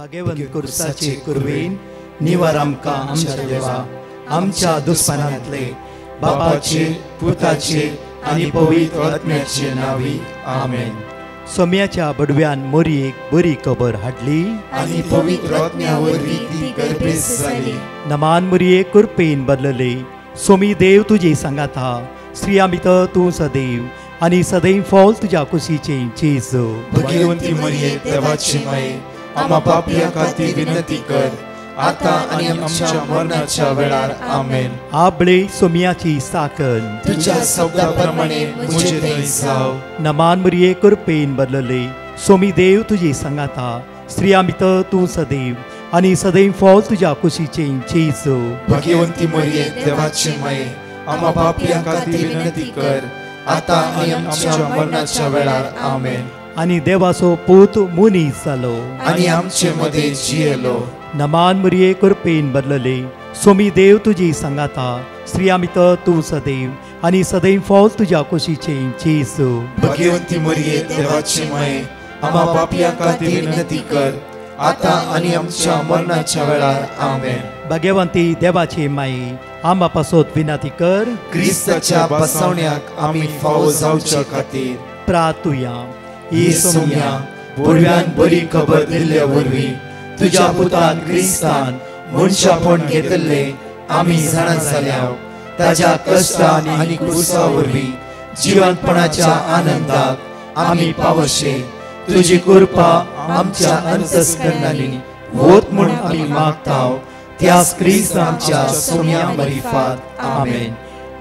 भगवंत कुर्साचे कुरवेन निवार आमकां आमच्या देवा आमच्या दुस्मनांतले बापाचे पुताचे आनी पवित्र आत्म्याचे नावी आमेन. सोम्याच्या बडव्यान मोरयेक बरी खबर हाडली आनी पवित्र आत्म्या वरवीं ती गर्भेस जाली. नमान मोरये कुरपेन बदलले सोमी देव तुजे सांगात हा स्त्रिया भितर तूं सदैव आनी सदैव फॉल तुज्या कुशीचे चेज. भगवंती मरिये देवाची माये आम्हा पापियां खातीर विनंती कर आता आनी आमच्या मरणाच्या वेळार आमेन. आबळे सोम्याची साकन तुझ्या शब्दा प्रमाणे मुझे थंय जाव. नमान मोरये कुरपेन बदलले सोमी देव तुजे सांगात हा स्त्रिया भितर तूं सदैव आनी सदैव फॉल तुज्या कुशीचे चेज. भगवंती मरिये देवाची माये आम्हा पापियां खातीर विनंती कर आता आनी आमच्या मरणाच्या वेळार आमेन. आनी देवाचो पूत मुनीस जालो आनी आमचे मदे जियेलो. नमान मोरये कुरपेन बदलले सोमी देव तुजी सांगात हा स्त्रिया भितर तूं सदैव आनी सदैव फॉल तुज्या कुशीचे चेज. भगवंती मरिये देवाची माये आम्हा पापियां खातीर विनंती कर आता आनी आमच्या मरणाच्या वेळार आमेन. भगवंती देवाचे माये आम्हा पासत विनंती कर क्रिस्ताच्या बसवण्याक आमी फावो जावच्या खातीर प्रार्थुया. ही सोम्या बडव्यान बरी खबर दिल्ल्या वरवीं तुज्या पुतान क्रिस्तान मनशापण घेतले आमी जाणा जाल्या ताज्या कश्टान आनी क्रुसा वरवीं जिवंतपणाच्या आनंदाक आमी पावशे. तुजी कृपा आमच्या अंतस्करणांनी वोत म्हूण आमी मागताव त्याच क्रिस्त आमच्या सोम्या मरिफात आमेन.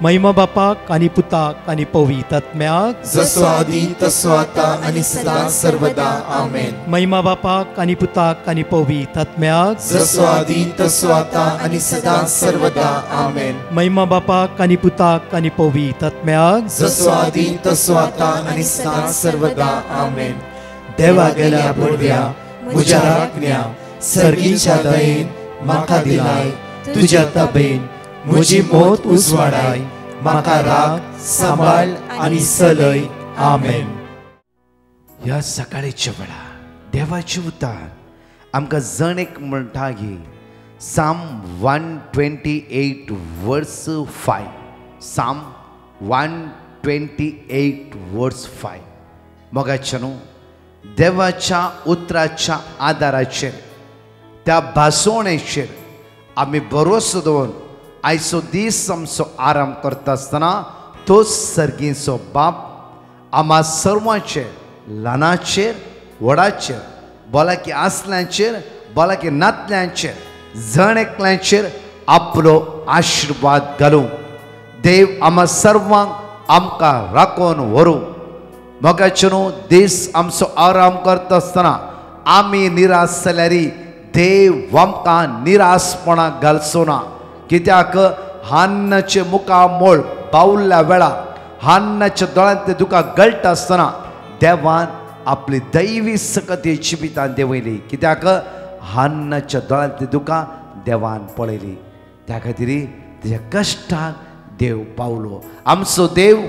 महिमा बापाक आनी पुताक आनी पवित्र आत्म्याक जसो आदी तसो आता आनी सदां सर्वदा आमेन. महिमा बापाक आनी पुताक आनी पवित्र आत्म्याक जसो आदी तसो आता आनी सदां सर्वदा आमेन. महिमा बापाक आनी पुताक आनी पवित्र आत्म्याक जसो आदी तसो आता आनी सदां सर्वदा आमेन. देवा गेल्या बडव्या म्हज्या राखण्या सर्गीच्या दयेन म्हाका दिलाय तुज्या तबेन म्हजी मोत उजवाडाय म्हाका राख सांबाळ आनी चलय आमेन. ह्या सकाळीच्या वेळा देवाचे उतार आमकां जण एक म्हणटा की साम 128 वर्स 5 साम 128 वर्स 5 मोगाच्या न्हू देवाच्या उतराच्या आदाराचेर त्या भासोवणेचेर आमी भरोसो दवरून आयचो दीस आमचो आराम करता आसतना तो सर्गीचो बाप आम्हा सर्वांचेर ल्हानाचेर व्हडाचेर भलाकी आसल्यांचेर भलाकी नातल्यांचेर जण एकल्यांचेर आपलो आशिर्वाद घालूं. देव आम्हा सर्वांक आमकां राखून व्हरूं. मोगाचें न्हू दीस आमचो आराम करता आसतना आमी निराश जाल्यारी देव आमकां निराशपणाक घालचो ना. कित्याक हान्नाचे मुखा मोळ पावल्ल्या वेळार हान्नाच्या दोळ्यांतले दुकां गळटा आसतना देवान आपली दैवी सकती जिवितांत देंवयली. कित्याक हान्नाच्या दोळ्यांतली दुकां देवान पळयली. त्या खातीर तेज्या कश्टाक देव पावलो. आमचो देव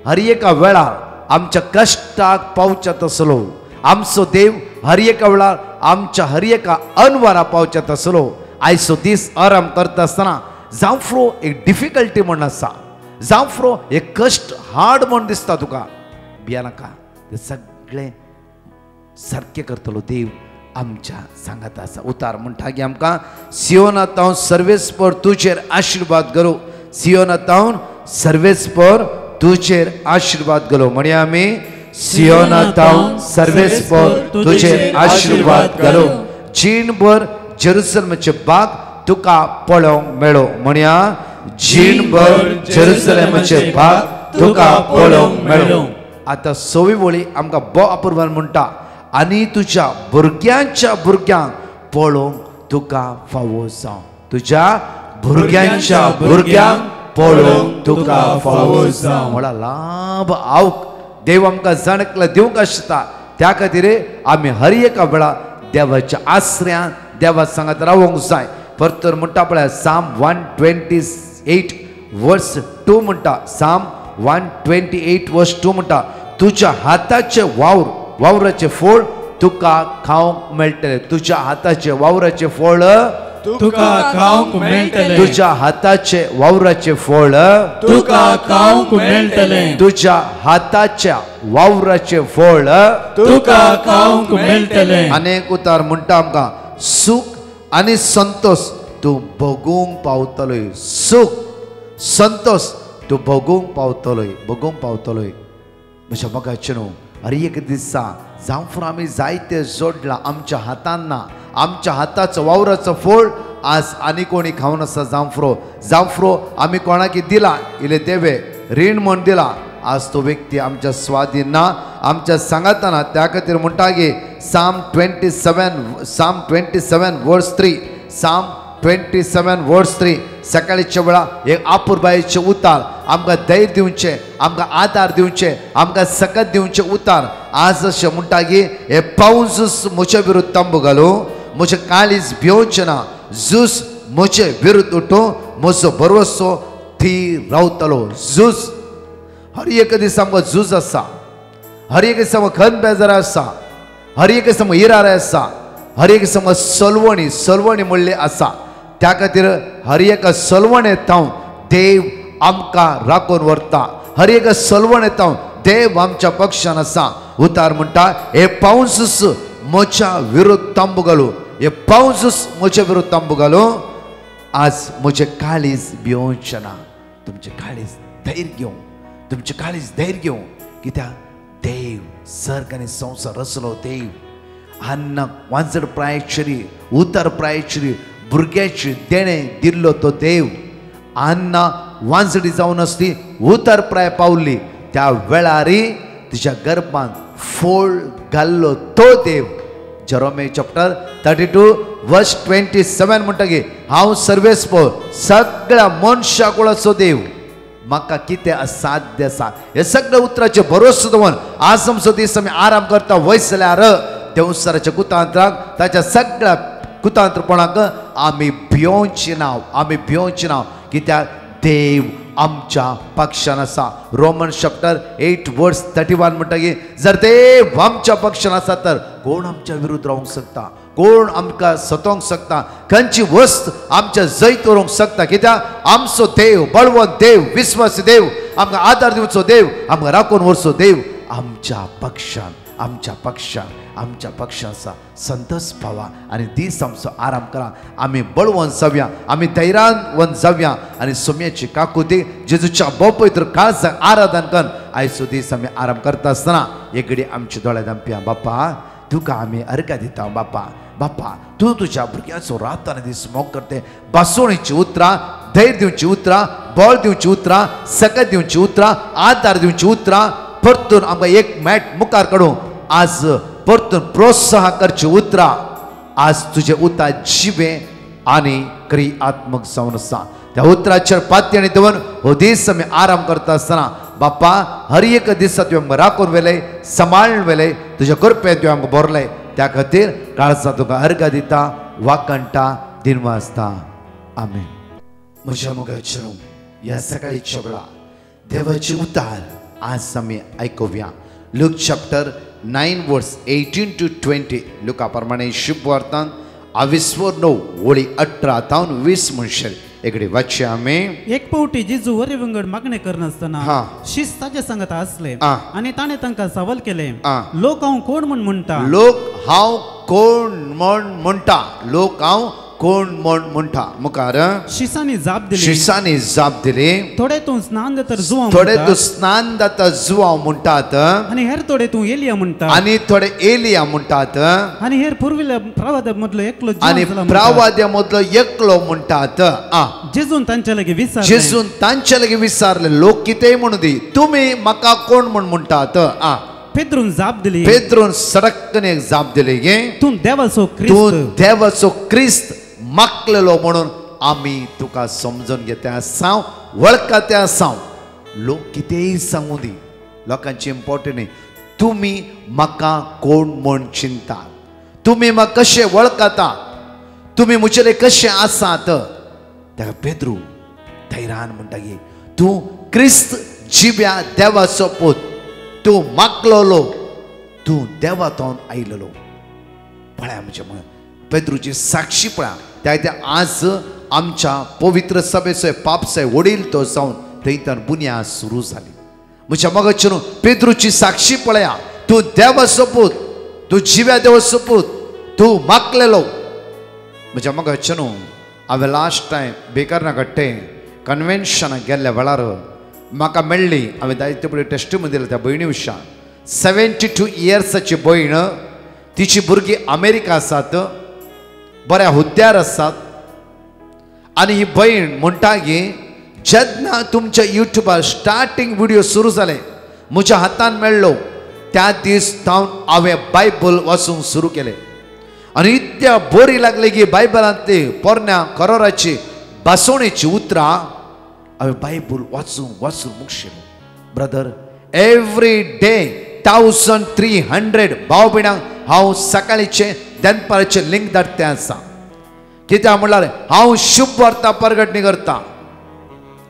हर एका वेळार आमच्या कश्टाक पावच्यात आसलो. आमचो देव हर एका वेळार आमच्या हर एका अनवरा पावच्यात आसलो. आयचो दीस आराम करता आसतना जावं फ्रो एक डिफिकल्टी म्हण आसा जावं फ्रो एक कश्ट हार्ड म्हण दिसता तुका भिया नाका. ते सगळें सारकें करतलो देव आमच्या सांगात आसा. उतार म्हणटा की आमकां सियोनांत हांव सर्वेस पर तुजेर आशिर्वाद घालूं. सियोनांत हांव सर्वेस पर तुजेर आशिर्वाद घालूं. म्हणया आमी सियोनांत हांव सर्वेस पर तुजेर आशिर्वाद घालूं. जीणभर जेरुसलेमाचे बाग तुका पळोवंक मेळो. म्हणया जीणभर जेरुसलेमाचे बाग तुका पळोवंक मेळो. आतां 6वी वळी आमकां ब अपूर्वान म्हणटा आनी तुज्या भुरग्यांच्या भुरग्यांक पळोवंक तुका फावो जावं. तुज्या भुरग्यांच्या भुरग्यांक पळोवंक तुका फावो जावं. म्हणा लाभ आवक देव आमकां जाणकला दिवंक आसता. त्या खातीर आमी हर एका वेळार देवाच्या आश्रयान देवा सांगात रावंक जाय. परतर म्हणटा पळय साम 128 वर्स 2 म्हणटा साम 128 वर्स 2 म्हणटा तुज्या हाताचे वावराचे फोड तुका खावंक मेळटले तुज्या हाताचे वावराचे फळ तुका खावंक मेळटले तुझ्या हाताचे वावराचे फळ तुका खावंक मेळटले तुझ्या हाताच्या वावराचे फळ तुका खावंक मेळटले अनेक उतार म्हणटा आमकां सुख आनी संतोष तूं भोगूंक पावतलोय सुख संतोष तूं भोगूंक पावतलोय म्हज्या मोगाचे न्हू हर एक दिसा जांफर आमी जायते जोडला आमच्या हातान ना आमच्या हाताचो वावराचो फळ आज आनी कोणी खावन आसा जांफरो आमी कोणाक दिला इले देवे रीण म्हण दिला आज तो व्यक्ती आमच्या स्वाधीन ना आमच्या सांगातना त्या खातीर म्हणटा की Psalm 27 वर्स 3 Psalm 27 वर्स 3 सकाळीच्या वेळा एक आपुरबायेचे उतार आमकां धैर्य दिवचे आमकां आदार दिवचे आमकां सकत दिवचे उतार आज अशें म्हणटा की हे पावस म्हजे विरुद्ध तंबू घालूं म्हजे काळीज भिवचे ना झूज म्हजे विरुद्ध उठूं म्हजो भरवसो थीर रावतलो झूज हर एक दीस आमकां झूज आसा हर एक दीस आमकां खन बेजार आसा हर एक दीस आमकां इरार आसा हर एक दीस आमकां सलवणी म्हणली आसा त्या खातीर हर एक सलवण येतां देव आमकां राखून व्हरता हर एक सलवण येतां देव आमच्या पक्षान आसा उतार म्हणटा हे पावस म्हज्या विरुद्ध तंबू घालूं हे पावस म्हज्या विरुद्ध तंबू घालूं आज म्हजे काळीज भिवचें ना तुमचे काळीज धैर्य घेवं कित्याक देव सर्ग आनी संवसार रचलो देव अन्न वांजड प्रायश्चरी उतर प्रायश्चरी भुरग्याची देणे दिल्लो तो देव अन्न वांजडी जावन आसली उतर प्राय पावली त्या वेळारी तिच्या गर्भान फोळ घाल्लो तो देव Jeremiah chapter 32 verse 27 म्हणटा की हांव सर्वेस्पर सगळ्या मनशाकुळाचो देव म्हाका कितें असाध्य आसा हे सगळे उतराचे भरोसो दवरून आज आमचो दीस आमी आराम करता वयसल्यार देवसराच्या कुतांत्राक ताच्या सगळ्या कुतांत्रपणाक आमी भिवची ना कित्याक देव आमच्या पक्षान आसा रोमन चॅप्टर 8 वर्स 31 म्हणटा की जर देव आमच्या पक्षान आसा तर कोण आमच्या विरुद्ध रावंक शकता कोण आमकां सतोवंक शकता खंयची वस्त आमच्या जैत व्हरूंक शकता कित्याक आमचो देव बळवंत देव विश्वासी देव आमकां आदार दिवचो देव आमकां राखून व्हरचो देव आमच्या पक्षान आसा संतोष पावा आनी दीस आमचो आराम करा आमी बळवंत जावया आमी धैर्यवंत जावया आनी सोम्याची काकुती जेजूच्या पवित्र काळजाक आराधन करून आयचो दीस आमी आराम करता आसतना एक घडी आमचे दोळे धांपया बापा तुका आमी अर्घ दिता बापा तूं तुज्या भुरग्याचो रात आनी दीस मोग करते बासोणीची उतरां धैर्य दिवची उतरां बळ दिवची उतरां सकत दिवची उतरां आदार दिवची उतरां परतून आमकां एक मेट मुखार काडूं आज परतून प्रोत्साहन करची उतरां आज तुजे उतार जिवे आनी क्रियात्मक जावन आसा त्या उतराचेर पातयेणी दवरून हो दीस आमी आराम करता आसतना बापा हर एक दिसा तुवें आमकां राखून व्हेलें सांबाळून व्हेलें तुज्या कृपेन तुवें आमकां भरलें त्या खातीर काळजा तुका अर्घ दिता वाकणटा दिनवासता आमेन म्हज्या मोगाच्या ह्या सकाळीच्या वेळा देवाचे उतार आज आमी आयकुया लूक चॅप्टर 9 वर्स 18 to 20 लुका प्रमाणे शुभ वार्तान 29 ओळी 18 तावन 20 म्हणशे एकडे वाचया आमी एक पावटी जेजू वरे विंगड मागणे करनासतना शिस्त ताचे सांगत आसले आनी ताणे तांकां सवाल केले लोक हांव कोण म्हण म्हणटा लोक हांव कोण म्हणटा मुखार शिसांनी जाप दिली थोडे तूं स्नान जाता जुवांव म्हणटात आनी हेर थोडे तूं एलिया म्हणटा आनी थोडे एलिया म्हणटात आनी हेर पुर्विल्ल्या प्रवाद्या मदलो एकलो एकलो म्हणटात जेजून तांचे लागीं विचारले लोक कितेंय म्हणू दी तुमी म्हाका कोण म्हणटात पेद्रून सडकने जाप दिली गे तूं देवाचो क्रिस्त मागलेलो म्हणून आमी तुका समजून घेता आसां वळखता आसां लोक कितेंय सांगू दी लोकांची इम्पॉर्टंट न्ही तुमी म्हाका कोण म्हण चिंतात तुमी म्हाका कशें वळखता तुमी म्हजे कशें आसात ताका पेद्रू धैर्यान म्हणटा गे तूं क्रिस्त जिव्या देवाचो पूत तूं मागलोलो तूं देवातोन आयलोलो पळया म्हणजे मग पेद्रूची साक्षी पळया त्या आज आमच्या पवित्र सभेचो पापसाय वडील तो जावन थंयतर बुन्या सुरू जाली म्हज्या मगच न्हू पेद्रूची साक्षी पळया तूं देवा सोपूत तूं जिव्या देवा सोपूत तूं मागलेलो म्हज्या मगच न्हू हांवें लास्ट टायम बेकारना कट्टे कन्वेन्शनाक गेल्ल्या वेळार म्हाका मेळ्ळी हांवें जायते पळय टेस्टिमोनी दिलें त्या भयणी विशयान 72 इयर्साची भयण तिची भुरगीं अमेरिका आसात बऱ्या हुद्द्यार आसात आनी ही भयण म्हणटा की जेन्ना तुमच्या युट्यूबार स्टार्टिंग व्हिडिओ सुरू जाले म्हज्या हातान मेळ्ळो त्या दीस हांवें बायबल वाचूंक सुरू केलें आनी इतल्या बरी लागली की बायबलांतली पोरण्या करोराची बासोणेची उतरां हांवें बायबल वाचून मुक्षिल्लो ब्रदर एवरी डे 1300 भाव भयणांक हांव सकाळीचे दनपारचे लिंक धाडटे आसा कित्याक म्हणल्यार हांव शुभ वार्ता परगटणी करता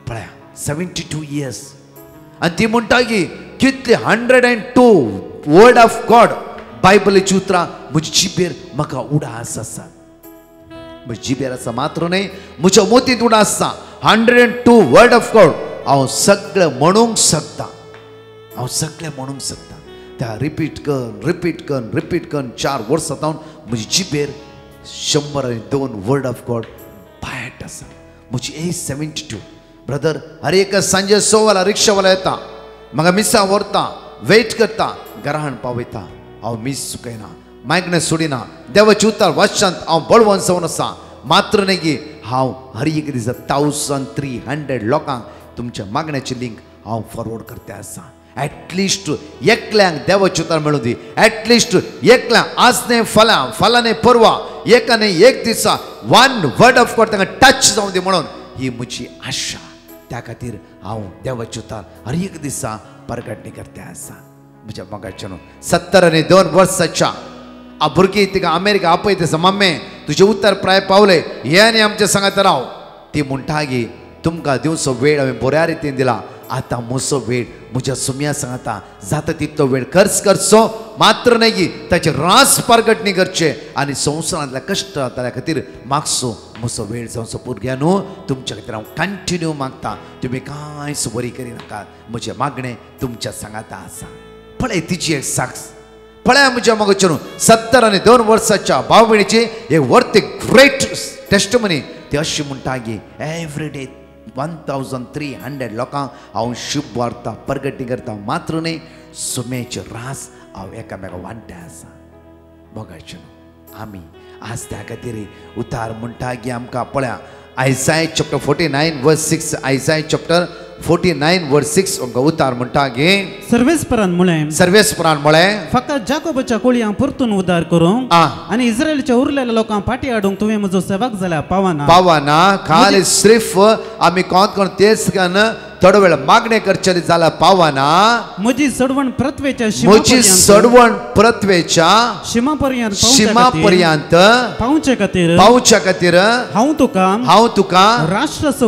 पळया 72 इयर्स आनी ती म्हणटा की कितले 102 वर्ड ऑफ गॉड बायबलीची उतरां म्हजी जिबेर म्हाका उडास आसा म्हजी जिबेर आसा मात्र न्हय म्हज्या मोतींत उडास आसा 102 वर्ड ऑफ गॉड हांव सगळें म्हणूंक शकता त्या रिपीट करून 4 वर्सां जावन म्हजी जिबेर 102 वर्ड ऑफ गॉड भायट आसा म्हजी एज 72 ब्रदर हर एक सांजे 6 वरां रिक्षावाला येता म्हाका मिसा व्हरता वेट करता घरा हाडून पावयता हांव मिस चुकयना मागणें सोडिना देवाची उतर वाचनांत हांव बळवंत जावन आसा मात्र न्ही की हांव हर एक दिसा 1300 लोकांक तुमच्या मागण्याची लिंक हांव फॉरवर्ड करते आसा एटलिस्ट एकल्यांक देवाची उतर मेळूं दी एटलिस्ट एकल्यांक आज न्ही फाल्यां न्ही परवा एका न्ही एक दिसा 1 वर्ड ऑफ गॉड तांकां टच जावं दी म्हणून ही म्हजी आशा त्या खातीर हांव देवाची उतर हर एक दिसा परगटणी करते आसा म्हज्या मोगाच्या न्हू 72 वर्साच्या आ भुरगीं तिका अमेरिका आपयता आसा मम्मे तुजें उतर प्राय पावलें हे आनी आमच्या सांगात राव ती म्हणटा की तुमकां दिवचो वेळ हांवें बऱ्या रितीन दिला आतां म्हजो वेळ म्हज्या सुम्या सांगता जाता तितलो वेळ खर्च करचो मात्र न्ही की ताचे रास परगटणी करचे आनी संवसारांतल्या कश्ट जाल्या खातीर मागचो म्हजो वेळ जावचो भुरग्यां न्हू तुमच्या खातीर हांव कंटिन्यू मागता तुमी कांयच वरी करिनाकात म्हजें मागणें तुमच्या सांगाता आसा पळय तिची एक साक्ष पळया म्हज्या मोगाचेर 72 वर्साच्या भाव भयणीची एक वर्थ ग्रेट टेस्टमनी ती अशी म्हणटा की एवरी डे 1300 लोकांक हांव शुभ वार्ता परगटणी करता मात्र न्ही सुमेचे रास हांव एकामेका वांटे आसा मोगाचेर आमी आज त्या खातीर उतार म्हणटा की आमकां पळया आयसाय चॅप्टर 49 वर्स 6 आयसाय चॅप्टर 49 वर्स 6 आमकां उतार म्हणटा की सर्वेस्परान म्हळें फकत जाकोबाच्या कोळयांक परतून उद्धार करूंक आनी इस्रायलच्या उरलेल्या लोकांक फाटी हाडूंक तुवें म्हजो सेवक जाल्यार पावना खाली सिर्फ आमी कोण तेच घान थोडो वेळ मागणे करचेली जाल्यार पावना म्हजी सडवण प्रत्वेच्या शिमा पर्यंत पावच्या खातीर हांव तुका राष्ट्राचो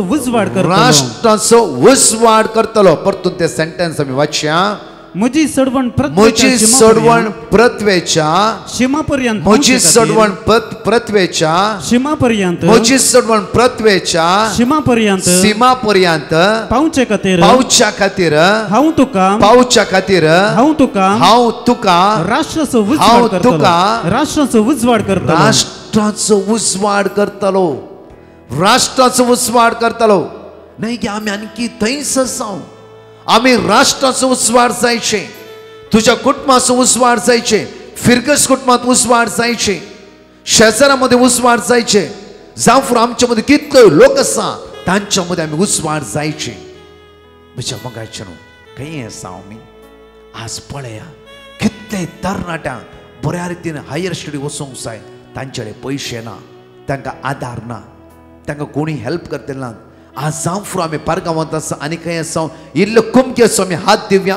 उजवाड करतलो परतून ते सेंटेन्स आमी वाचया म्हजी सडवण प्रत्वेच्या शिमा पर्यंत म्हजी सडवण प्रत्वेच्या शिमा पर्यंत म्हजी सडवण प्रत्वेच्या सीमा पर्यंत पावच्या खातीर हांव तुका राष्ट्राचो उजवाड करतलो नाही की आमी आणखी थंयच आसाव आमी राष्ट्राचो उजवाड जायचे तुझ्या कुटुंबाचो उजवाड जायचे फिरगस कुटुंबात उजवाड जायचे शेजारामध्ये उजवाड जायचे जावं फुडें आमच्या मदीं कितले लोक आसा तांच्या मदीं आमी उजवाड जायचे म्हज्या मोगाचें न्हू खंय आसा आमी आज पळया कितले तरणाट्यांक बऱ्या रितीन हायर स्टडी वचूंक जाय तांचे कडेन पयशे ना तांकां आदार ना तांकां कोणी हेल्प करतले ना आज जावं फुडें आमी पारगांवांत आसा आनी खंय आसा इल्लो कुमकी असो आमी हात दिवया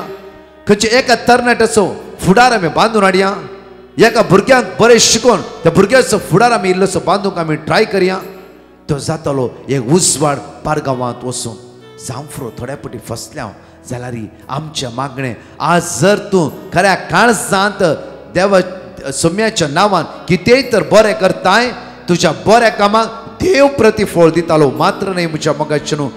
खंयचे एका तरणाट्याचो फुडार आमी बांदून हाडया एका भुरग्यांक बरें शिकोवन त्या भुरग्याचो फुडार आमी इल्लोसो बांदूंक आमी ट्राय करया तो जातलो एक उजवाड पारगांवांत वचून जावं फुडें थोड्या पटी फसल्या जाल्यार आमचें मागणें आज जर तूं खऱ्या काळजांत सोम्याच्या नावान कितेंय तर बरें करताय तुझ्या बऱ्या कामाक देव प्रतिफळ दितालो मात्र नाही म्हज्या मोगाचे न्हू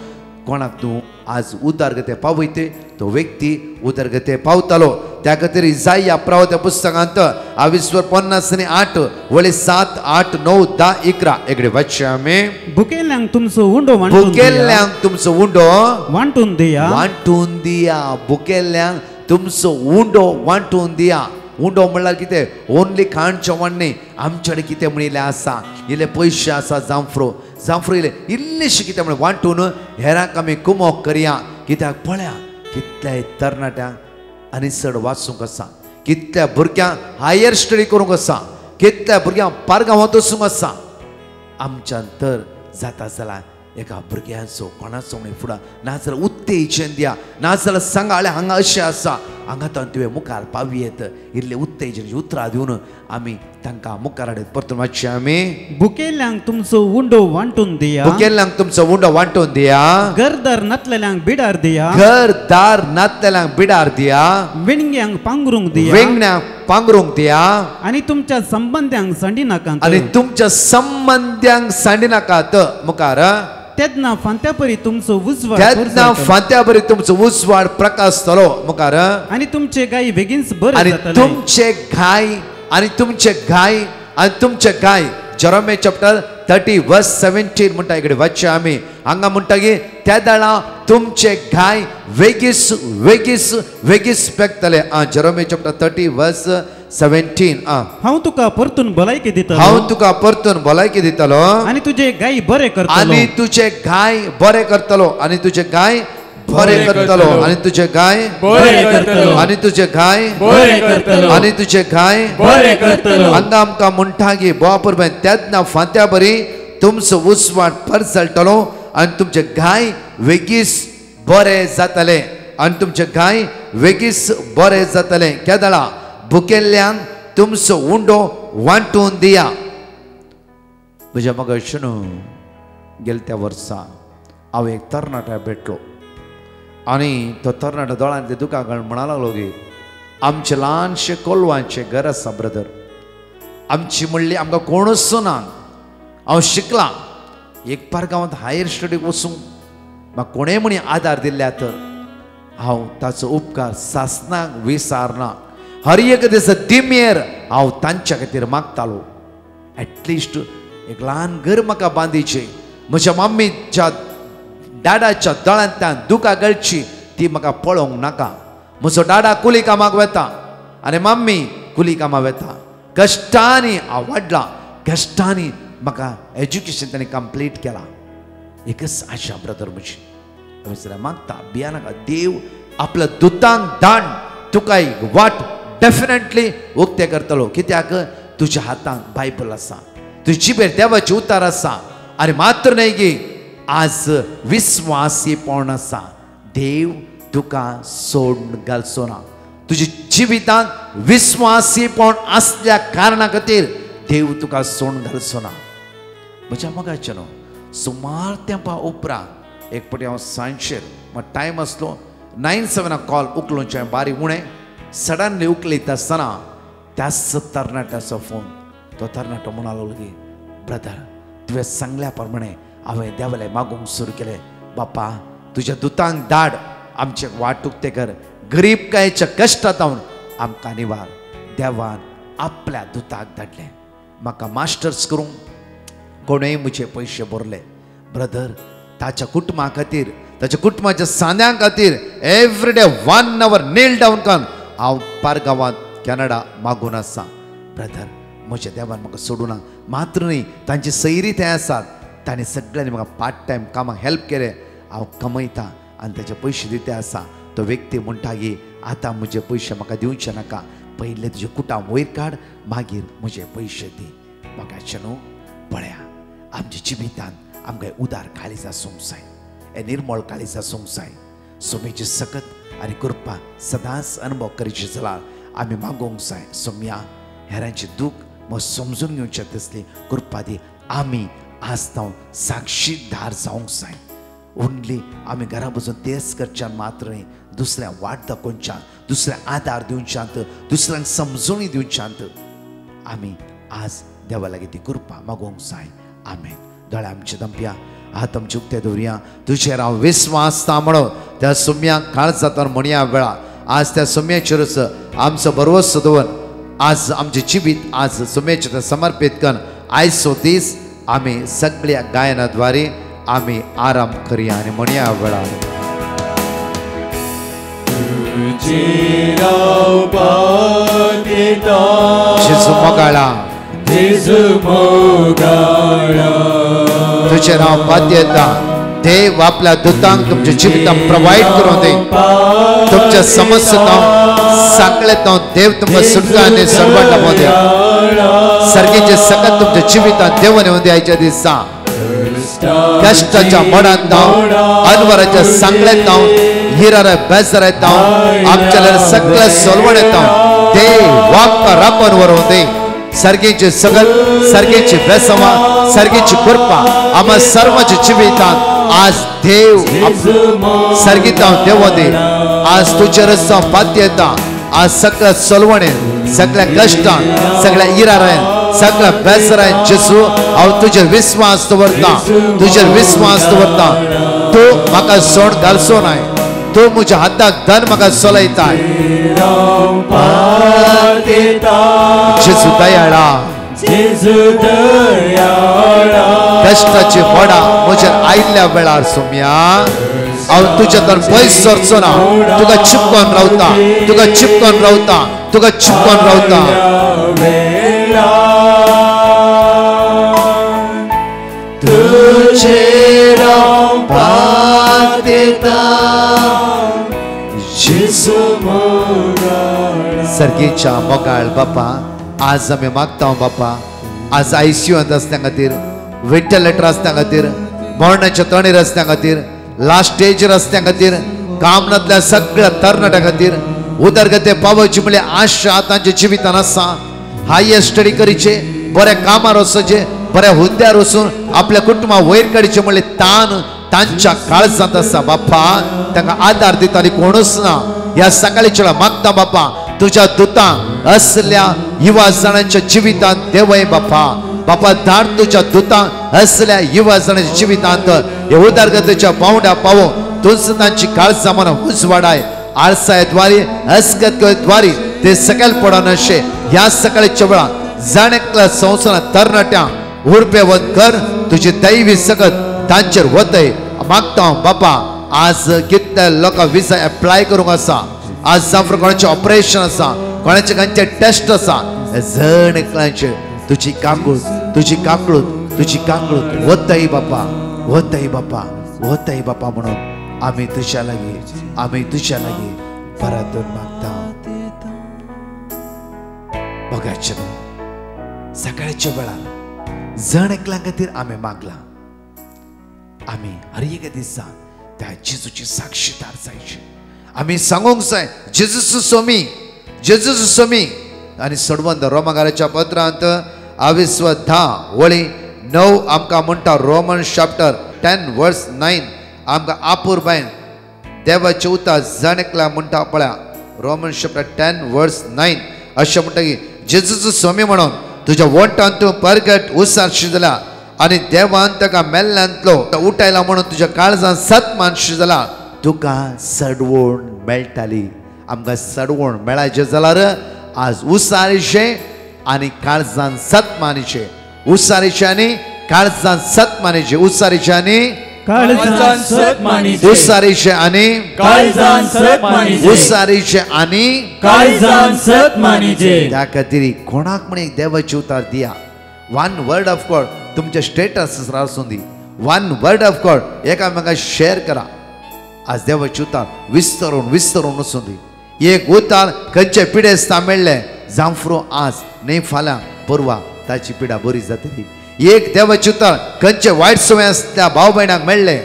कोणाक तूं आज उदारगते पावयते तो व्यक्ती उदारगते पावतालो त्या खातीर इसाया प्रवक्त्या पुस्तकांत 50:8 वळे 7, 8, 9, 10, 11 एकडे वाचचे आमी भुकेल्यांक तुमचो उंडो भुकेल्यांक तुमचो उंडो वांटून दिया भुकेल्यांक तुमचो उंडो वांटून दिया उंडो म्हणल्यार कितें ओन्ली खाण जेवण न्ही आमचे कडेन कितें म्हणिल्लें आसा इल्ले पयशे आसा जांफ्रो इल्लेशें कितें म्हण वांटून हेरांक आमी कुमोक करया कित्याक पळया कितल्या तरणाट्यांक आनी चड वाचूंक आसा कितल्या भुरग्यांक हायर स्टडी करूंक आसा कितल्या भुरग्यांक पारगांवांत वचूंक आसा आमच्यान तर जाता जाल्यार एका भुरग्याचो कोणाचो म्हण फुडार नाजाल्यार उत्तेजन दिया नाजाल्यार सांगाळे हांगा अशें आसा हांगा तुवें मुखार पावयेत इल्ले उत्तेजनाची उतरां दिवन आमी तांकां मुखार हाडीत परतून मातशें आमी भुकेल्यांक तुमचो उंडो वांटून दिया भुकेल्यांक तुमचो उंडो वांटून दिया घरदार नातलेल्यांक बिडार दिया घरदार नातलेल्यांक बिडार दिया विणग्यांक पांगरूंक दिया वेंगण्यांक पांगरूंक दिया आनी तुमच्या संबंध्यांक सांडी नाकात आनी तुमच्या संबंध्यांक सांडी नाकात मुखार तेदना फांत्या परी तुमचो उजवाड तेदना फांत्या परी तुमचो उजवाड प्रकाश जातलो मुखार आनी तुमचे गाय बेगीनच बरे आनी जातले तुमचे गाय जेरेमिया चॅप्टर 30:17 म्हणटा इकडे वाचचे आमी हांगा म्हणटा की त्या दाळा तुमचे गाय वेगीस पेकतले जेरेमिया चॅप्टर 30:17 हांव तुका परतून भलायकी दितलो आनी तुजे गाय बरे करतलो आनी तुजे गाय बरे करतलो आनी तुजे गाय बरे करतलो आनी तुजे गाय बरे करतलो आनी तुजे गाय बरे करतलो आनी तुजे गाय बरे करतलो हांगा आमकां म्हणटा की बापूर बाय तेदना फांत्या बरी तुमचो उजवाड परसळटलो आनी तुमचे गाय वेगीस बरे जातले आनी तुमचे गाय वेगीस बरे जातले केदळा भुकेल्यांक तुमचो उंडो वांटून दिया म्हज्या मोगाचेनो गेल्या वर्सा हांव एक तरणाट्या भेटलो आनी तो तरणाटो दोळांतले दुकान म्हणा लागलो की आमचे ल्हानशे कोलवांचे घर आसा ब्रदर आमची म्हणली आमकां कोणूच ना हांव शिकलां एक पार गांवांत हायर स्टडीक वचूंक म्हाका कोणेय म्हणी आदार दिल्या तर हांव ताचो उपकार सासणाक विसारना हर एक दिस दिमेर हांव तांच्या खातीर मागतालो एटलिस्ट एक ल्हान घर म्हाका बांदीचें म्हज्या मम्मीच्या डाडाच्या दोळ्यांतल्यान दुकां गळची ती म्हाका पळोवंक नाका म्हजो डाडा कुली कामाक वता आनी मम्मी कुली कामाक वता कश्टांनी हांव वाडलां कश्टांनी म्हाका एज्युकेशन ताणें कंप्लीट केलां एकच आशा ब्रदर म्हजी हांवें मागता भिया नाका देव आपल्या दुतांक धाड तुका एक वाट डेफिनेटली उक्ते करतलो कित्याक तुज्या हातांत बायबल आसा तुजे जिबेर देवाचे उतार आसा आनी मात्र न्हय की आज विस्वासीपण आसा देव तुका सोडून घालचो ना तुज्या जिवितांत विस्वासीपण आसल्या कारणा खातीर देव तुका सोडून घालचो ना म्हज्या मोगाचे न्हू सुमार तेंपा उपरांत एक फावटी हांव सांजचेर म्हाका टायम आसलो 9-7 कॉल उखलूंचे बारीक उणें सडनली उखलीत आसतना त्याच तरणाट्याचो फोन तो तरणाटो म्हणूंक लागलो की ब्रदर तुवें सांगल्या प्रमाणे हांवें देवालें मागूंक सुरू केलें बापा तुज्या दुतांक धाड आमचे वाट उक्ते कर गरीबकायेच्या कश्टांतून आमकां निवार देवान आपल्या दुताक धाडलें म्हाका मास्टर्स करूंक कोणेय म्हजे पयशे भरले ब्रदर ताच्या कुटुंबा खातीर ताच्या कुटुंबाच्या सांद्यां खातीर एवरी डे 1 hour नील डावन करून हांव पारगांवांत कॅनडा मागून आसा ब्रदर म्हज्या देवान म्हाका सोडूं ना मात्र न्ही तांची सैरी थंय आसात तांणी सगळ्यांनी म्हाका पार्ट टायम कामाक हेल्प केलें हांव कमयतां आनी ताचे पयशे दिते आसा तो व्यक्ती म्हणटा की आतां म्हजे पयशे म्हाका दिवचे नाका पयले तुजे कुटाम वयर काड मागीर म्हजे पयशे दी म्हाका न्हू पळया आमच्या जिवितांत आमकां उदार काळीज आसूंक जाय हे निर्मळ काळीज आसूंक जाय सोमेची सकत आनी कृपा सदांच अनुभव करचे जाल्यार आमी मागोवंक जाय सोम्या हेरांचे दूख मग समजून घेवचें तसली कृपा दी आमी आस्तांव साक्षीदार जावंक जाय ओन्ली आमी घरा बसून तेच करच्यान मात्र न्ही दुसऱ्यांक वाट दाखोवच्यान दुसऱ्यांक आदार दिवच्यांत दुसऱ्यांक समजुणी दिवच्यांत आमी आज देवा लागीं ती कृपा मागोवंक जाय. आमेन. दोळे आमचे दंप्या, हात आमचे उक्ते दवरया. तुजेर हांव विस्वास ता म्हणून त्या सुम्याक काळजांतल्यान म्हणया वेळा आज त्या सुम्याचेरच आमचो भरवसो दवर आज आमचे जिवीत आज सुम्याचेर समर्पित करून आयचो दीस आमी सगळ्या गायनाद्वारे आमी आराम करया आनी म्हणया वेळा जेजू मोगाळा, तुझे नाव पाद्य येता. देव आपल्या दुतांक तुमच्या जिवितांत प्रोवाइड करून दे. तुमच्या समस्येंत सांगलेत देव तुमकां सुटका आनी सरवट लावूं दे. सर्गेचे सकत तुमच्या जिवितांत देवन येऊन दे. आयच्या दिसा कष्टाच्या मोडांत अनवराच्या सांगलेत हिरार बेजारात आमच्या सगळं सोलवण येता. देव वाक राखून वरून दे. सर्गेचे सगत सर्गेची बेसमा सर्गेची कृपा आम्हा सर्वांच्या जिवितांत आज देव सर्गीता देव दे. आज तुझे रस्ता पाद्य येता. आज सगळं सोलवणे सगळ्या कष्टान सगळ्या इरारान सगळ्या बेसरान जेजू हांव तुझे विश्वास दवरता. तुझे विश्वास दवरता. तू म्हाका सोड घालचो नाय. तू म्हज्या हाताक धन म्हाका सोलयताय. जेजू दयाळा, कष्टाची मोडा म्हज्या आयिल्ल्या वेळार सोम्या हांव तुज्या तर पयस सरचो ना. तुका चिपकोन रावता, तुका चिपकोन रावता, तुका चिपकोन रावता. तुझे राव पात येता जेजू मोगाळ. सर्गेच्या मोगाळ बापा आज आमी मागता बापा. आज आयसीयूंत आसल्या खातीर, वेंटिलेटर आसल्या खातीर, मरणाच्या तणेर आसल्या खातीर, लास्ट स्टेजर आसल्या खातीर, कामनांतल्या सगळ्या तरणाट्या खातीर उदरगते पावची म्हणले आशा तांच्या जिवितांत आसा. हायर स्टडी करीचे, बऱ्या कामार वचचे, बऱ्या हुद्द्यार वचून आपल्या कुटुंबाक वयर काडचे म्हणले ताण तांच्या काळजांत आसा. बापा तांकां आदार दिता कोणूच ना. ह्या सकाळीच्या मागता बापा तुझ्या दुतां असल्या युवा जाणांच्या जिवितांत देवय बापा. बापा धाड तुझ्या दुतां असल्या युवा जाणांच्या जिवितांत हे उदरगतीच्या पावंड्या पावो. तुझ तांची काळजां मना उजवाडाय. आळसायद्वारे हसगतद्वारे ते सकयल पडोन अशे ह्या सकाळीच्या वेळा जाणेकल्या संवसारांत तरणाट्या उर्बेवत कर. तुझी दैवी सकत तांचेर वतय मागता बापा. आज कितल्या लोकांक विजा एप्लाय करूंक आसा. आज जावं कोणाचें ऑपरेशन आसा, कोणाचें खंयचें टेस्ट आसा. जण एकल्याचेर तुजी काकूळ तुजी काकूळ तुजी काकूळ वतय बापा, वतय बापा, वतय बापा म्हणून आमी तुज्या लागीं परतून मागता. बघायचे न्हू सकाळच्या वेळार जण एकल्या खातीर आमी मागला. आमी हर एक दिसा त्या जेजूची साक्षीदार जायची. आमी सांगूंक जाय जेजूचो सोमी, जेजूचो सोमी. आनी सोडवंत रोमाकाराच्या पत्रांत 20:10 आमकां म्हणटा. रोमन चॅप्टर 10:9 आमकां आपूर बायन देवाचे उतर जाणेकला म्हणटा पळया. रोमन चॅप्टर 10:9 अशें म्हणटा की जेजूचो सोमी म्हणून तुज्या वंटांत तूं परगट उसार शिजला आनी देवान ताका मेल्ल्यांतलो उठयला म्हणून तुज्या काळजांत सतमान शिजला. तुका सडवण मेळटाली. आमकां सडवण मेळाचें जाल्यार आज उसारीचे आनी काळजांत सतमानीचे. उसारीचे आनी काळजांत सतमानीचे. उसारीचे आनी उसारीचे आनी उसारीचे आनी त्या खातीर कोणाक म्हण एक देवाचे उतार दिया. वन वर्ड ऑफ गॉड तुमच्या स्टेटस आसूं दी. वन वर्ड ऑफ गॉड एकामेकांक शेअर करा. आज देवाचे उतार विस्तरून विस्तरून वचूं दी. एक उतार खंयचे पिडेस्ता मेळ्ळे जांफ्रो आज न्ही फाल्यां परवा ताची पिडा बरी जातली. एक देवाचे उतार खंयचे वायट संवय आसल्या भाव भयणाक मेळ्ळे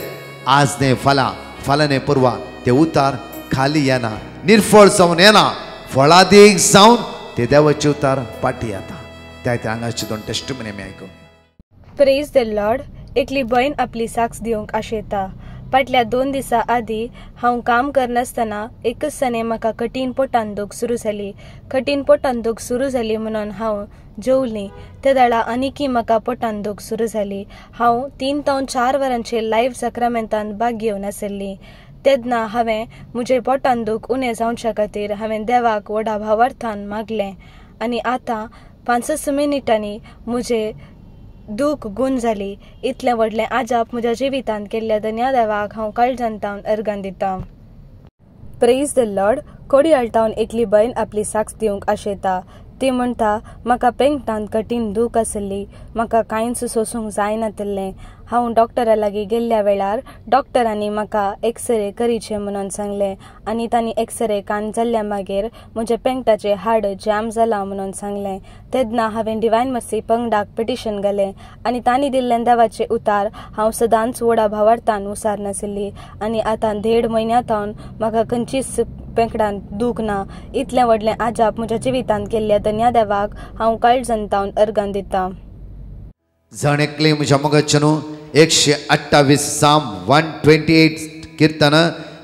आज न्ही फाल्यां न्ही परवा ते उतार खाली येना, निर्फळ जावन येना, फळादीक जावन ते देवाचे उतार पाटी येता. त्या हांगाचे दोन टेस्टिमनी आमी आयकूंक. Praise the Lord. एकली बहीण आपली साक्ष दिवंक आशेता. फाटल्या 2 दिसां आदीं हांव काम करनासतना एकच सने म्हाका कठीण पोटान दूख सुरू जाली. कठीण पोटान दूख सुरू जाली म्हणून हांव जेवली. त्या दाडा आनीकय म्हाका पोटान दूख सुरू जाली. हांव 3 ते 4 वरांचे लायव्ह सक्रमेंतांत भाग घेवन आसली. तेदना हांवें म्हजे पोटान दूख उणें जावच्या खातीर हांवें देवाक व्हडा भावार्थान मागलें आनी आतां 5 मिनिटांनी म्हजें दूख गूण जाली. इतलें व्हडलें आजाप म्हज्या जिवितांत केल्ल्या धन्या देवाक हांव काळजांतावन अर्गां दितां. Praise the Lord. कोडयाळटावन एकली बयन आपली साक्ष दिवंक आशेता. ती म्हणटा, म्हाका पेंगटांत कठीण दूख आसली. म्हाका कांयच सोसूंक जायनासलें. हांव डॉक्टरा लागीं गेल्ल्या वेळार डॉक्टरांनी म्हाका एक्सरे करीचे म्हणून सांगलें आनी तांणी एक्सरे कान जाल्ल्या मागीर म्हजे पेंगटाचें हाड जॅम जालां म्हणून सांगलें. तेदना हांवें डिवायन मर्सी पंगडाक पिटिशन घालें आनी तांणी दिल्लें देवाचें उतार हांव सदांच व्हडा भावार्थान उसार नासली आनी आतां 1.5 म्हयन्यांतावन म्हाका खंयचीच पेंगटांत दूख ना. इतलें व्हडलें आजाप म्हज्या जिवितांत केल्ल्या धन्या देवाक हांव काळजांतावन अर्गां दितां. जण एकले म्हज्या मोगाच्या न्हू 128 साम 128 कीर्तन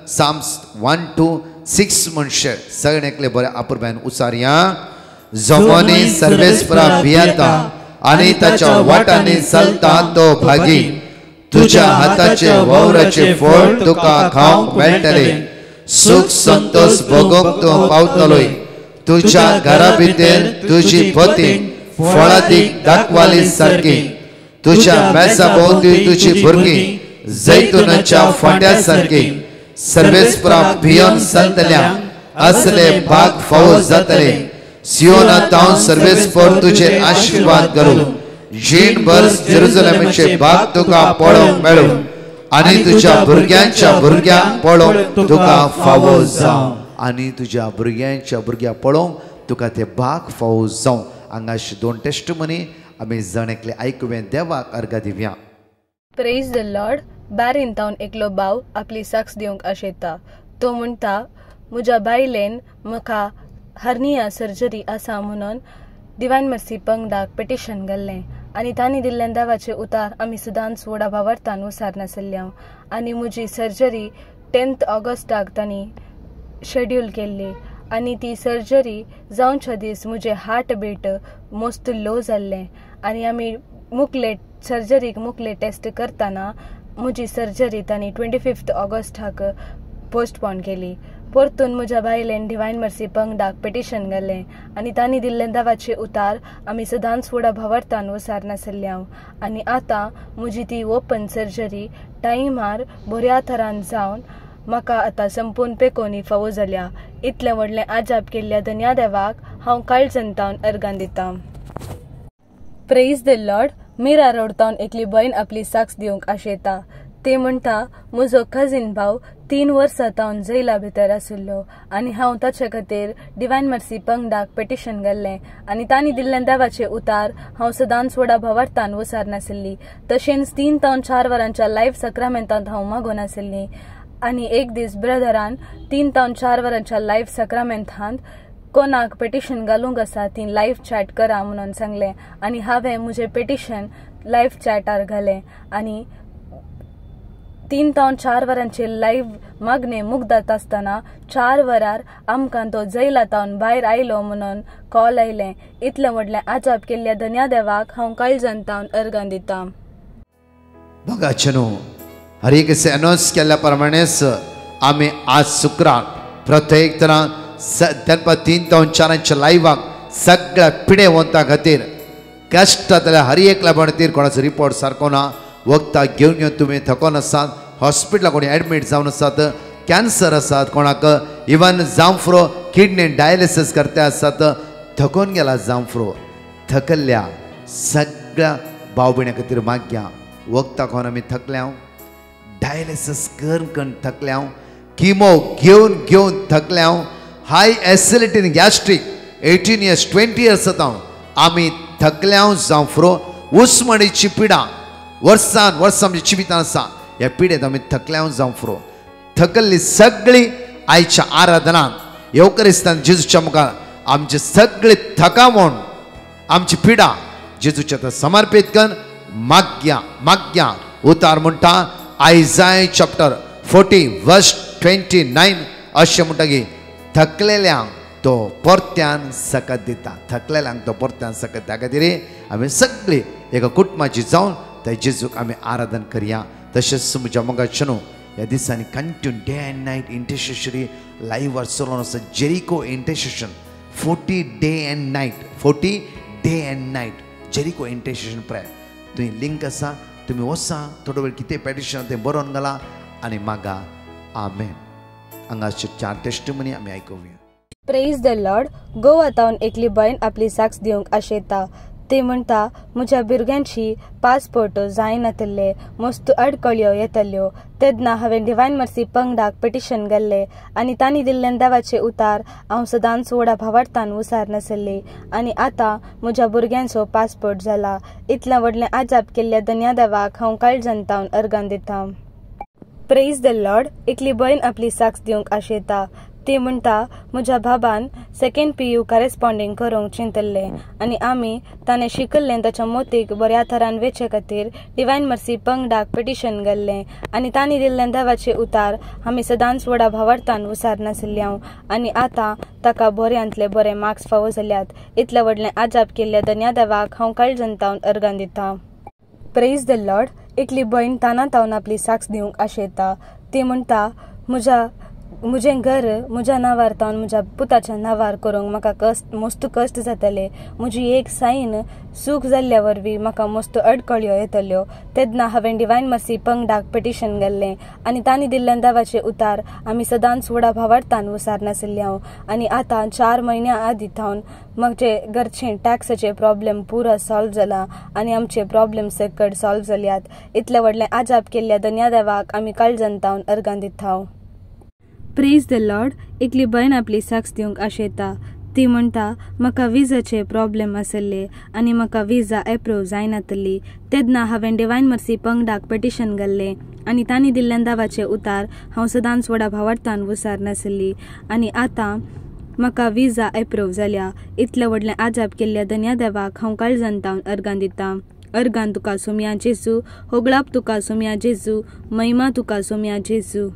साम्स 1 to 6 म्हणशे सगळे एकले बरे आपुरब्यान उसारया. जमोनी सर्वेस्परा भियेता आनी ताच्या वाटांनी चलता तो भागी. तुज्या हाताचे वावराचे फळ तुका खावंक मेळटले. सुख संतोष भोगोवंक तूं पावतलोय. तुज्या घरा भितर तुजी पतीन फळादीक दाखवाली सारकी. तुझ्या मेसा भोवती तुझी भुरगीं जैतुनाच्या फांट्या सारकी. सर्वेस्परा भियोन चलतल्या असले भाग फावो जातले. सियोनांतावन सर्वेस्पर तुझे आशीर्वाद करूं. जीणभर जेरुसलेमाचे भाग तुका पळोवंक मेळूं आनी तुज्या भुरग्यांक पळोवंक तुका फावो जावं. आनी तुज्या भुरग्यांक पळोवंक तुका ते भाग फावो जावं. हांगाशी 2 टेस्टमनी आमी जण एकले आयकुवें देवाक अर्घ दिवया. Praise the Lord. बारींतावन एकलो भाव आपली साक्ष दिवंक आशेता. तो म्हणटा, म्हज्या बायलेन म्हाका हर्निया सर्जरी आसा म्हणून डिवायन मर्सी पंगडाक पिटिशन घाल्लें आनी तांणी दिल्लें देवाचें उतार आमी सदांच व्हडा भावार्थान उसार नासल्या आनी म्हजी सर्जरी 10 ऑगस्टाक तांणी शेड्यूल केल्ली आनी ती सर्जरी जावच्या दीस म्हजें हार्ट बीट मोस्त लो जाल्लें आनी आमी सर्जरीक मुकले टेस्ट करतना म्हजी सर्जरी तांणी 25 ऑगस्टाक पोस्टपोन केली. परतून म्हज्या बायलेन डिवायन मर्सी पंगडाक पिटिशन घालें आनी तांणी दिल्लें देवाचें उतार आमी सदांच व्हडा भावार्थान उसार नासल्या आनी आतां म्हजी ती ओपन सर्जरी टायमार बऱ्या तरान जावन म्हाका आतां संपूर्ण पेकोनी फावो जाल्या. इतलें व्हडलें आजाप केल्ल्या धन्या देवाक हांव काळजांतावन अर्गां दितां. Praise the lord. मिरा रोडतावन एकली बयन आपली साक्ष दिवंक आशेता. ते म्हणटा, म्हजो कझिन भाव 3 वर्सां तावन जैला भितर आशिल्लो आनी हांव ताचे खातीर डिवायन मर्सी पंगडाक पिटिशन घाल्लें आनी तांणी दिल्लें देवाचें उतार हांव सदांच व्हडा भावार्थान उसार नासली. तशेंच 3 ते 4 वरांच्या लायव्ह सक्रमेंतांत हांव मागोन आसली आनी एक दीस ब्रदरान 3 ते 4 वरांच्या लायव्ह सक्रमेंतांत कोणाक पिटिशन घालूंक आसा ती लायव्ह चॅट करा म्हणून सांगलें आनी हांवें म्हजें पिटिशन लायव्ह चॅटार घालें आनी 3 ते 4 वरांचे लायव्ह मागणे मुग्धात आसतना 4 वरार आमकां तो जैलातावन भायर आयलो म्हणून कॉल आयलें. इतलें व्हडलें आजाप केल्ल्या धन्या देवाक हांव काळजांतावन अर्गां दितां. बघाचे न्हू हर एक अनाउन्स केल्ल्या प्रमाणेच आमी आज शुक्रार प्रत्येक तरां 3 ते 4 लायव्हाक सगळ्या पिडे वंता खातीर कश्ट जातल्या हर एकल्या खातीर कोणाचो रिपोर्ट सारको ना. वखदां घेवन घेवन तुमी थकोन आसात. हॉस्पिटलाक कोणी एडमीट जावन आसात. कॅन्सर आसात. कोणाक इवन जावफ्रो किडनी डायलिसीस करते आसात. थकोन गेला जावफ्रो. थकल्ल्या सगळ्या भाव भयणां खातीर मागया. वखदां खावन आमी थकल्या. डायलिसीस करून करून थकल्या. किमो घेवन घेवन थकल्या. हाय एसिडिटी इन गॅस्ट्रीक 18 years 20 years जाता आमी थकल्या जावफ्रो. उस्मणीची पिडा वर्सान वर्स आमच्या जिवितांत आसा. ह्या पिडेंत आमी थकल्या जावफ्रो. थकल्ली सगळी आयच्या आराधनांत येवकरिस्तान जेजूच्या मुखार आमचे सगळे थकावण आमची पिडा जेजूच्या समर्पीत करून मागया मागया. उतार म्हणटा आयझाय चॅप्टर 40 वर्स 29 अशें म्हणटा की थकलेल्यांक तो परत्यान सकत दिता. थकलेल्यांक तो परत्यान सकत. त्या खातीर आमी सगळीं एका कुटुंबाची जावन त्या जेजूक आमी आराधन करया. तशेंच म्हज्या मोगाचें न्हू ह्या दिसांनी continue day and night intercessory live चलोवन आसा. Jericho intercession 40 day and night Jericho intercession prayer. थंय लिंक आसा, तुमी वसा, थोडो वेळ कितें पेटिशन तें बरोवन घाला आनी मागा. आमेन. हांगाचे 4 टेस्टिमनी आमी आयकुया. Praise the lord. गोवातावन एकली बायन आपली साक्ष दिवंक आशेता. ती म्हणटा म्हज्या भुरग्यांची पासपोर्ट जायनातले, मस्त अडकळ्यो येतल्यो. तेन्ना हांवें डिवायन मर्सी पंगडाक पिटिशन घाल्ले आनी तांणी दिल्लें देवाचे उतार हांव सदांच व्हडा भावार्थान उसार नासली. आनी आतां म्हज्या भुरग्यांचो पासपोर्ट जाला. इतलें व्हडलें आजाप केल्ल्या धन्या देवाक हांव काळजांतावन अर्गान दिता. Praise the Lord. एकली बहीण आपली साक्ष दिवंक आशेता. ती म्हणटा म्हज्या बाबान 2nd PU करेस्पॉन्डिंग करूंक चिंतल्लें आनी आमी ताणें शिकल्लें ताच्या मोतीक बऱ्या तरान वेचे खातीर डिवायन मर्सी पंगडाक पिटिशन घाल्लें आनी तांणी दिल्लें देवाचे उतार आमी सदांच व्हडा भावार्थान उसार नासल्यांव आनी आतां ताका बऱ्यांतले बरे मार्क्स फावो जाल्यात. इतलें व्हडलें आजाप केल्ल्या धन्या देवाक हांव काळजांतावन अर्गान दिता. Praise the Lord. एकली बहीण तानातावन आपली साक्ष दिवंक आशेता. ती म्हणटा म्हजें घर म्हज्या नांवार तावन म्हज्या पुताच्या नांवार करूंक म्हाका मस्त कश्ट जातले. म्हजी एक सायन सूख जाल्ल्या वरवीं म्हाका मस्त अडकळ्यो येतल्यो. तेन्ना हांवें डिवायन मर्सी पंगडाक पिटिशन घाल्लें आनी तांणी दिल्लें देवाचे उतार आमी सदांच व्हडा भावार्थान उसार नासल्यांव आनी आतां 4 म्हयन्या आदीं थावन म्हजे घरचें टॅक्साचे प्रॉब्लेम पुरो सॉल्व जाला आनी आमचे प्रॉब्लेम सकट सॉल्व जाल्यात. इतलें व्हडलें आजाप केल्ल्या धन्या देवाक आमी काळजांतावन अर्गान दिता. Praise the Lord. एकली बायन आपली साक्ष दिवंक आशेता. ती म्हणटा म्हाका विजाचे प्रॉब्लेम आसले आनी म्हाका विजा एप्रूव जायनातली. तेन्ना हांवें डिवायन मर्सी पंगडाक पिटिशन घाल्लें आनी तांणी दिल्लें देवाचे उतार हांव सदांच व्हडा भावार्थान उसार नासली आनी आतां म्हाका विजा एप्रूव जाल्या. इतलें व्हडलें आजाप केल्ल्या धन्या देवाक हांव काळजांतावन अर्गान दिता. अर्गान तुका सोम्या जेजू, होगळाप तुका सोम्या जेजू, महिमा तुका सोम्या जेजू.